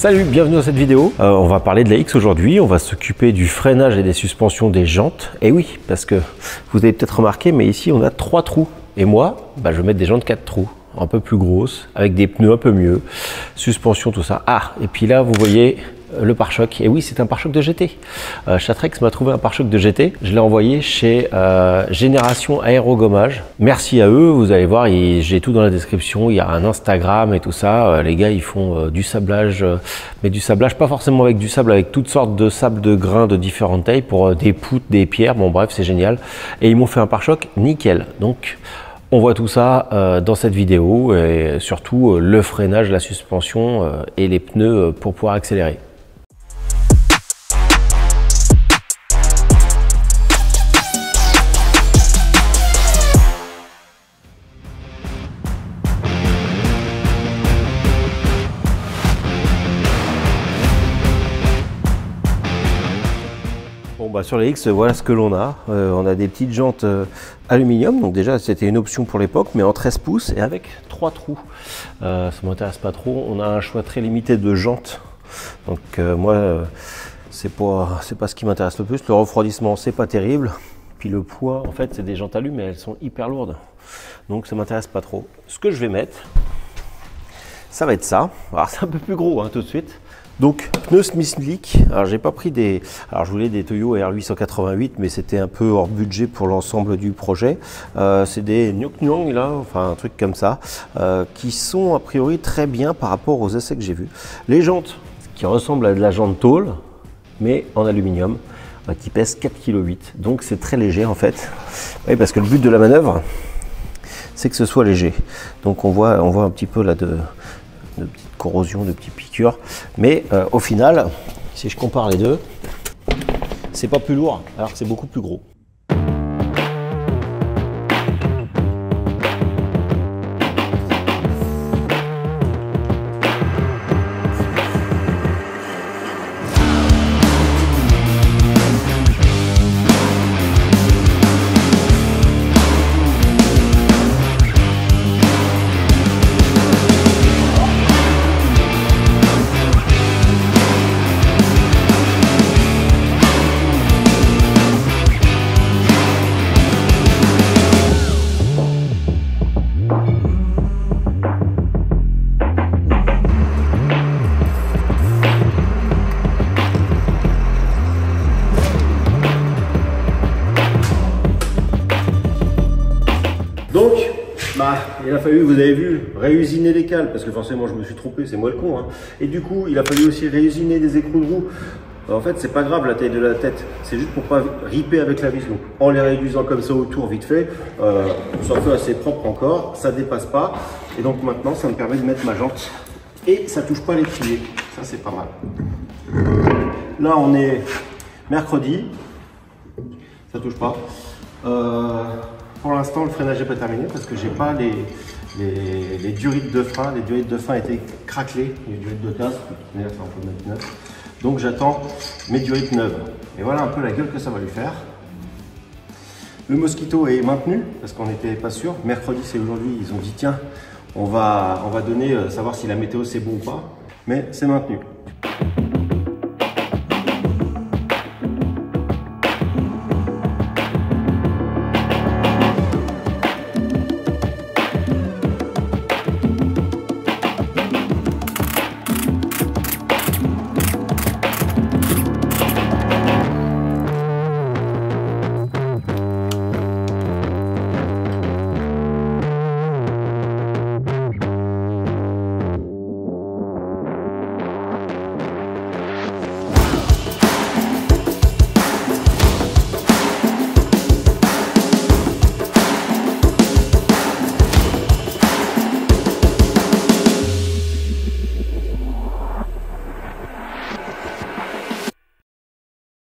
Salut, bienvenue dans cette vidéo. On va parler de la X aujourd'hui, on va s'occuper du freinage et des suspensions des jantes. Et oui, parce que vous avez peut-être remarqué, mais ici on a 3 trous. Et moi, je vais mettre des jantes 4 trous, un peu plus grosses, avec des pneus un peu mieux, suspension, tout ça. Ah, et puis là vous voyez le pare-choc. Et oui, c'est un pare-choc de GT. Chatrex m'a trouvé un pare-choc de GT. Je l'ai envoyé chez Génération Aérogommage. Merci à eux. Vous allez voir, j'ai tout dans la description. Il y a un Instagram et tout ça. Les gars, ils font du sablage, mais du sablage pas forcément avec du sable, avec toutes sortes de sable de grains de différentes tailles pour des poutres, des pierres. Bon, bref, c'est génial. Et ils m'ont fait un pare-choc nickel. Donc, on voit tout ça dans cette vidéo et surtout le freinage, la suspension et les pneus pour pouvoir accélérer. Sur les X, voilà ce que l'on a. On a des petites jantes aluminium, donc déjà c'était une option pour l'époque, mais en 13 pouces et avec 3 trous. Ça m'intéresse pas trop. On a un choix très limité de jantes. Donc moi, c'est pas ce qui m'intéresse le plus. Le refroidissement, c'est pas terrible. Puis le poids, en fait, c'est des jantes alu, mais elles sont hyper lourdes. Donc ça m'intéresse pas trop. Ce que je vais mettre, ça va être ça. Alors c'est un peu plus gros tout de suite. Donc pneus Smith-Slick, alors j'ai pas pris des, alors je voulais des Toyo R888 mais c'était un peu hors budget pour l'ensemble du projet. C'est des Nyok là, enfin un truc comme ça, qui sont a priori très bien par rapport aux essais que j'ai vus. Les jantes qui ressemblent à de la jante tôle mais en aluminium, qui pèse 4,8 kg, donc c'est très léger en fait. Oui, parce que le but de la manœuvre c'est que ce soit léger. Donc on voit un petit peu là de petites corrosions, de petites piqûres, mais au final, si je compare les deux, c'est pas plus lourd alors que c'est beaucoup plus gros. Donc, il a fallu, vous avez vu, réusiner les cales, parce que forcément je me suis trompé, c'est moi le con. Et du coup, il a fallu aussi réusiner des écrous de roue. En fait, c'est pas grave la taille de la tête, c'est juste pour pas riper avec la vis. Donc, en les réduisant comme ça autour, vite fait, ça fait assez propre encore, ça dépasse pas. Et donc maintenant, ça me permet de mettre ma jante et ça touche pas l'étrier. Ça, c'est pas mal. Là, on est mercredi, ça touche pas. Pour l'instant, le freinage n'est pas terminé parce que j'ai pas les durites de frein. Les durites de frein étaient craquelées, les durites de casse, ça on peut mettre neuf. Donc j'attends mes durites neuves. Et voilà un peu la gueule que ça va lui faire. Le Mosquito est maintenu parce qu'on n'était pas sûr. Mercredi, c'est aujourd'hui, ils ont dit tiens, on va donner, savoir si la météo c'est bon ou pas. Mais c'est maintenu.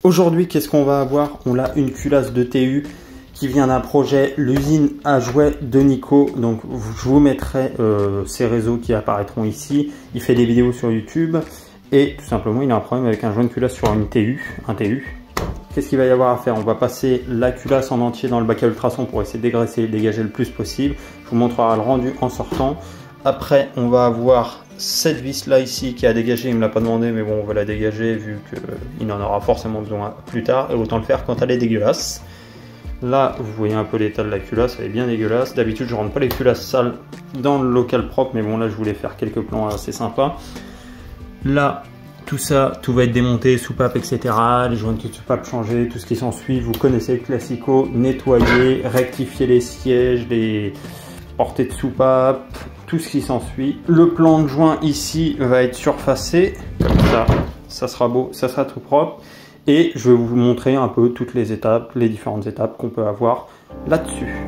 Aujourd'hui, qu'est-ce qu'on va avoir? On a une culasse de TU qui vient d'un projet, l'usine à jouets de Nico. Donc, je vous mettrai ses réseaux qui apparaîtront ici. Il fait des vidéos sur YouTube et tout simplement, il a un problème avec un joint de culasse sur un TU. Qu'est-ce qu'il va y avoir à faire? On va passer la culasse en entier dans le bac à ultrasons pour essayer de dégraisser et dégager le plus possible. Je vous montrerai le rendu en sortant. Après, on va avoir cette vis là ici qui a dégagé, il me l'a pas demandé, mais bon on va la dégager vu qu'il en aura forcément besoin plus tard, et autant le faire quand elle est dégueulasse. Là vous voyez un peu l'état de la culasse, elle est bien dégueulasse. D'habitude je rentre pas les culasses sales dans le local propre, mais bon là je voulais faire quelques plans assez sympas. Là tout ça, tout va être démonté, soupape, etc. Les joints de soupape changés, tout ce qui s'ensuit. Vous connaissez le classico, nettoyer, rectifier les sièges, les portées de soupape, tout ce qui s'ensuit. Le plan de joint ici va être surfacé, comme ça sera beau, ça sera tout propre. Et je vais vous montrer un peu toutes les étapes, les différentes étapes qu'on peut avoir là-dessus.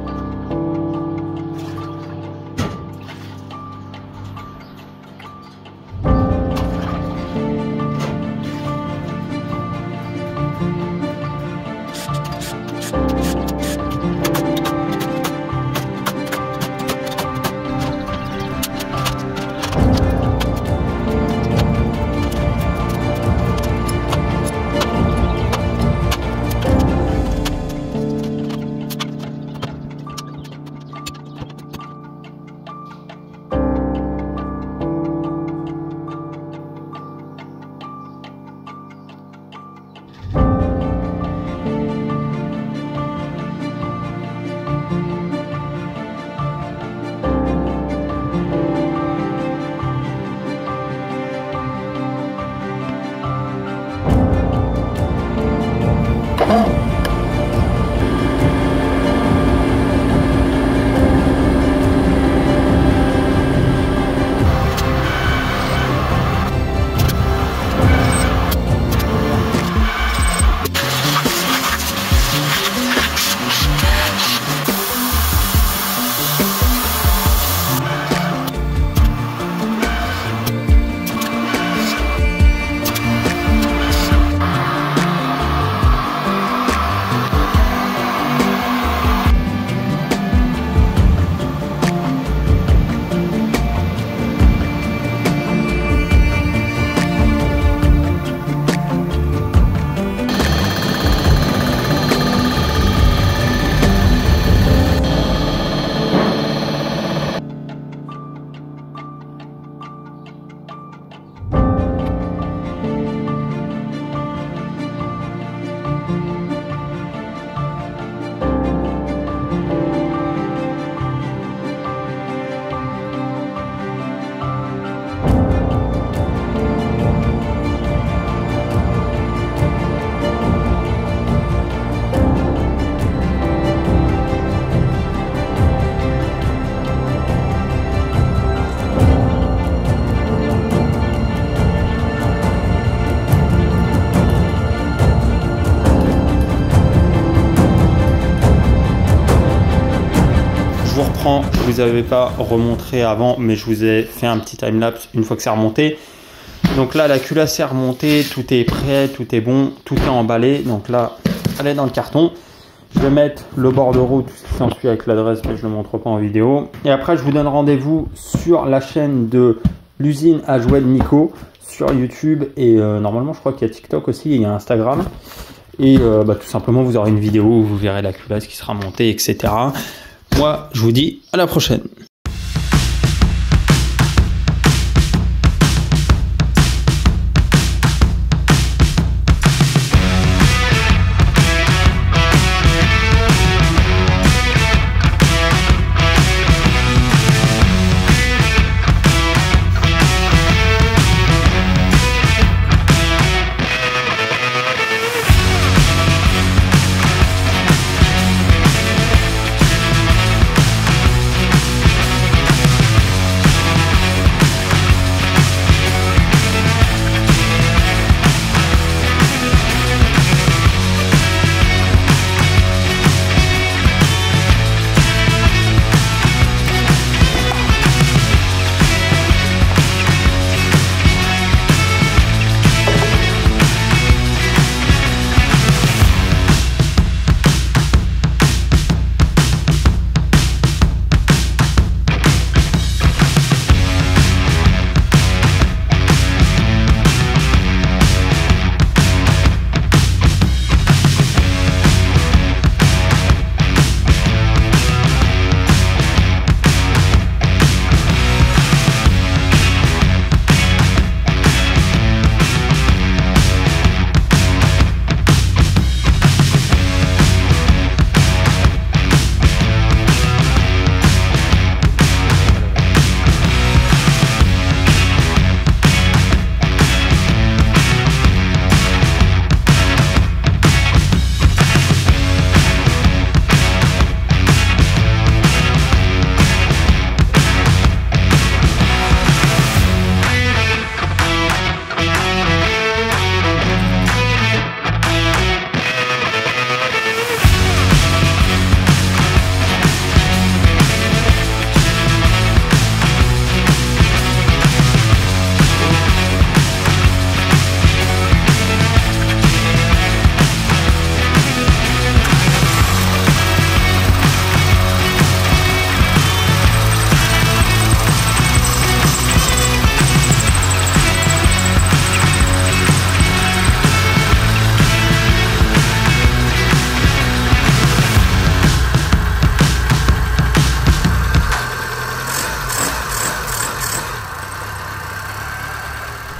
Je vous avais pas remontré avant, mais je vous ai fait un petit timelapse une fois que c'est remonté. Donc là la culasse est remontée, tout est prêt, tout est bon, tout est emballé. Donc là elle est dans le carton. Je vais mettre le bordereau, tout ce qui s'ensuit avec l'adresse, mais je ne le montre pas en vidéo. Et après je vous donne rendez-vous sur la chaîne de l'usine à jouets de Nico sur YouTube, et normalement je crois qu'il y a TikTok aussi, et il y a Instagram. Et tout simplement vous aurez une vidéo où vous verrez la culasse qui sera montée, etc. Moi, je vous dis à la prochaine.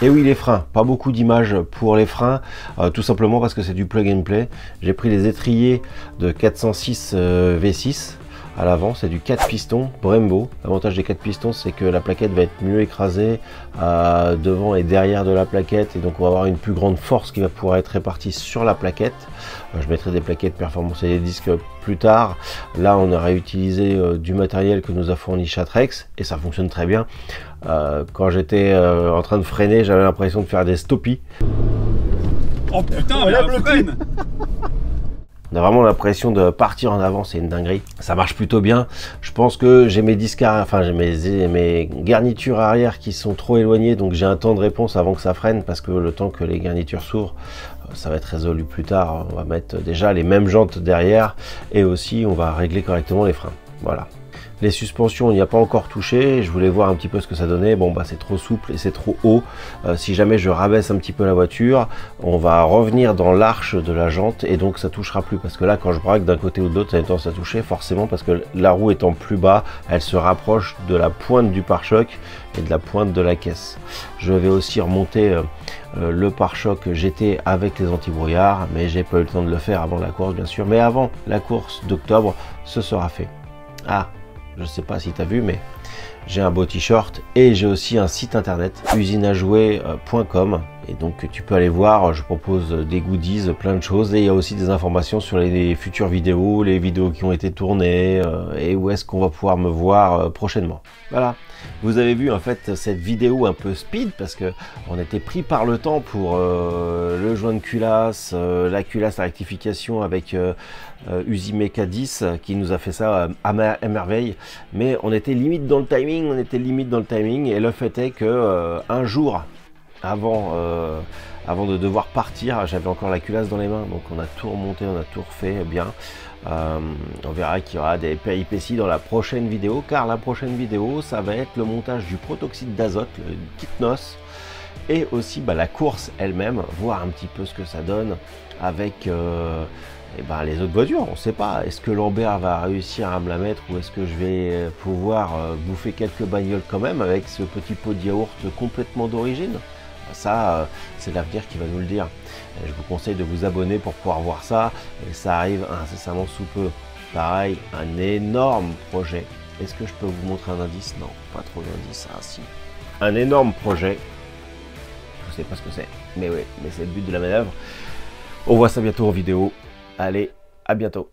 Et oui, les freins, pas beaucoup d'images pour les freins, tout simplement parce que c'est du plug and play. J'ai pris les étriers de 406 V6 à l'avant, c'est du 4 pistons Brembo. L'avantage des 4 pistons, c'est que la plaquette va être mieux écrasée devant et derrière de la plaquette, et donc on va avoir une plus grande force qui va pouvoir être répartie sur la plaquette. Je mettrai des plaquettes performance et des disques plus tard. Là, on a réutilisé du matériel que nous a fourni Chatrex et ça fonctionne très bien. Quand j'étais en train de freiner, j'avais l'impression de faire des stoppies. Oh putain, mais le freine. On a vraiment l'impression de partir en avant, c'est une dinguerie. Ça marche plutôt bien. Je pense que j'ai mes disques, enfin j'ai mes garnitures arrière qui sont trop éloignées, donc j'ai un temps de réponse avant que ça freine, parce que le temps que les garnitures s'ouvrent, ça va être résolu plus tard. On va mettre déjà les mêmes jantes derrière et aussi on va régler correctement les freins. Voilà. Les suspensions, on n'y a pas encore touché. Je voulais voir un petit peu ce que ça donnait. Bon, bah c'est trop souple et c'est trop haut. Si jamais je rabaisse un petit peu la voiture, on va revenir dans l'arche de la jante et donc ça touchera plus. Parce que là, quand je braque d'un côté ou de l'autre, ça a tendance à toucher forcément parce que la roue étant plus bas, elle se rapproche de la pointe du pare-choc et de la pointe de la caisse. Je vais aussi remonter le pare-choc GT avec les anti-brouillards, mais j'ai pas eu le temps de le faire avant la course, bien sûr. Mais avant la course d'octobre, ce sera fait. Ah, je sais pas si tu as vu, mais j'ai un beau t-shirt et j'ai aussi un site internet usineajouer.com et donc tu peux aller voir. Je propose des goodies, plein de choses, et il y a aussi des informations sur les futures vidéos, les vidéos qui ont été tournées et où est-ce qu'on va pouvoir me voir prochainement. Voilà, vous avez vu en fait cette vidéo un peu speed parce que on était pris par le temps pour le joint de culasse, la culasse à rectification avec Usimeca 10 qui nous a fait ça à merveille, mais on était limite dans le timing, et le fait est que un jour avant de devoir partir, j'avais encore la culasse dans les mains, donc on a tout remonté, on a tout refait bien. On verra qu'il y aura des péripéties dans la prochaine vidéo, car la prochaine vidéo, ça va être le montage du protoxyde d'azote, le kit NOS, et aussi la course elle-même, voir un petit peu ce que ça donne avec les autres voitures. On ne sait pas, est-ce que Lambert va réussir à me la mettre, ou est-ce que je vais pouvoir bouffer quelques bagnoles quand même avec ce petit pot de yaourt complètement d'origine. Ça, c'est l'avenir qui va nous le dire. Et je vous conseille de vous abonner pour pouvoir voir ça, et ça arrive incessamment sous peu. Pareil, un énorme projet. Est-ce que je peux vous montrer un indice? Non, pas trop d'indices. Ah si, un énorme projet. Je sais pas ce que c'est, mais oui, mais c'est le but de la manœuvre. On voit ça bientôt en vidéo. Allez, à bientôt.